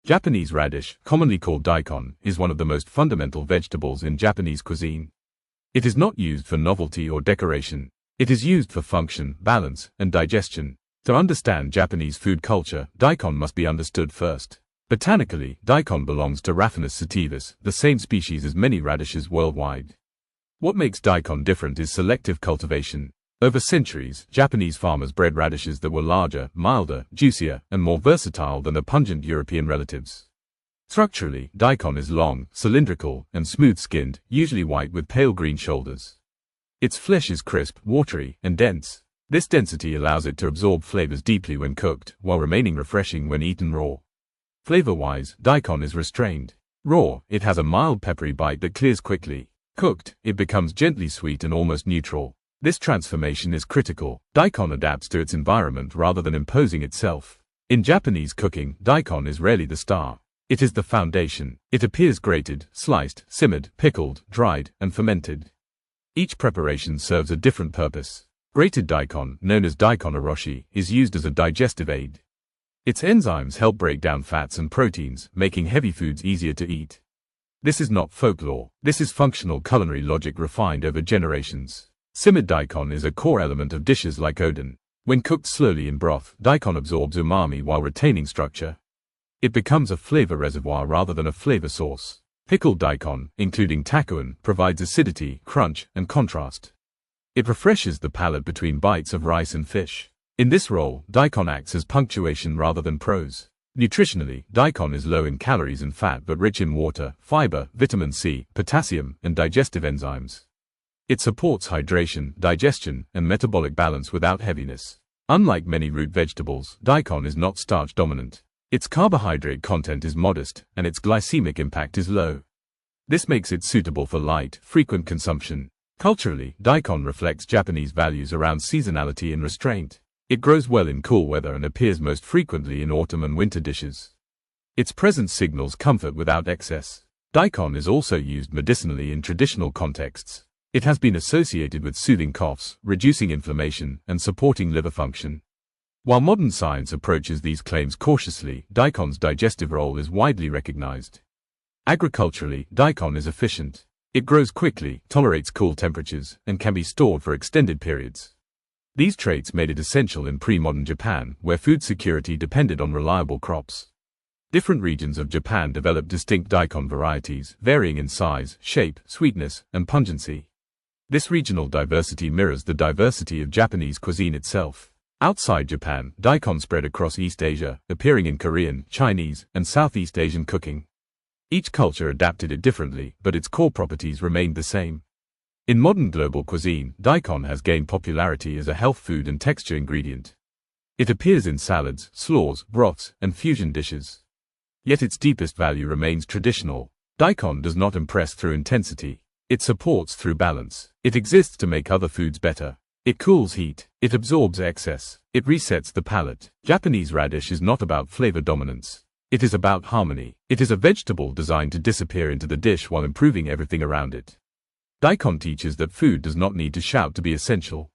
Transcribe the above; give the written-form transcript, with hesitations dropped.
Japanese radish, commonly called daikon, is one of the most fundamental vegetables in Japanese cuisine. It is not used for novelty or decoration. It is used for function, balance, and digestion. To understand Japanese food culture, daikon must be understood first. Botanically, daikon belongs to Raphanus sativus, the same species as many radishes worldwide. What makes daikon different is selective cultivation. Over centuries, Japanese farmers bred radishes that were larger, milder, juicier, and more versatile than their pungent European relatives. Structurally, daikon is long, cylindrical, and smooth-skinned, usually white with pale green shoulders. Its flesh is crisp, watery, and dense. This density allows it to absorb flavors deeply when cooked, while remaining refreshing when eaten raw. Flavor-wise, daikon is restrained. Raw, it has a mild peppery bite that clears quickly. Cooked, it becomes gently sweet and almost neutral. This transformation is critical. Daikon adapts to its environment rather than imposing itself. In Japanese cooking, daikon is rarely the star. It is the foundation. It appears grated, sliced, simmered, pickled, dried, and fermented. Each preparation serves a different purpose. Grated daikon, known as daikon oroshi, is used as a digestive aid. Its enzymes help break down fats and proteins, making heavy foods easier to eat. This is not folklore. This is functional culinary logic refined over generations. Simmered daikon is a core element of dishes like oden. When cooked slowly in broth, daikon absorbs umami while retaining structure. It becomes a flavor reservoir rather than a flavor source. Pickled daikon, including takuan, provides acidity, crunch, and contrast. It refreshes the palate between bites of rice and fish. In this role, daikon acts as punctuation rather than prose. Nutritionally, daikon is low in calories and fat but rich in water, fiber, vitamin C, potassium, and digestive enzymes. It supports hydration, digestion, and metabolic balance without heaviness. Unlike many root vegetables, daikon is not starch dominant. Its carbohydrate content is modest, and its glycemic impact is low. This makes it suitable for light, frequent consumption. Culturally, daikon reflects Japanese values around seasonality and restraint. It grows well in cool weather and appears most frequently in autumn and winter dishes. Its presence signals comfort without excess. Daikon is also used medicinally in traditional contexts. It has been associated with soothing coughs, reducing inflammation, and supporting liver function. While modern science approaches these claims cautiously, daikon's digestive role is widely recognized. Agriculturally, daikon is efficient. It grows quickly, tolerates cool temperatures, and can be stored for extended periods. These traits made it essential in pre-modern Japan, where food security depended on reliable crops. Different regions of Japan developed distinct daikon varieties, varying in size, shape, sweetness, and pungency. This regional diversity mirrors the diversity of Japanese cuisine itself. Outside Japan, daikon spread across East Asia, appearing in Korean, Chinese, and Southeast Asian cooking. Each culture adapted it differently, but its core properties remained the same. In modern global cuisine, daikon has gained popularity as a health food and texture ingredient. It appears in salads, slaws, broths, and fusion dishes. Yet its deepest value remains traditional. Daikon does not impress through intensity. It supports through balance. It exists to make other foods better. It cools heat. It absorbs excess. It resets the palate. Japanese radish is not about flavor dominance. It is about harmony. It is a vegetable designed to disappear into the dish while improving everything around it. Daikon teaches that food does not need to shout to be essential.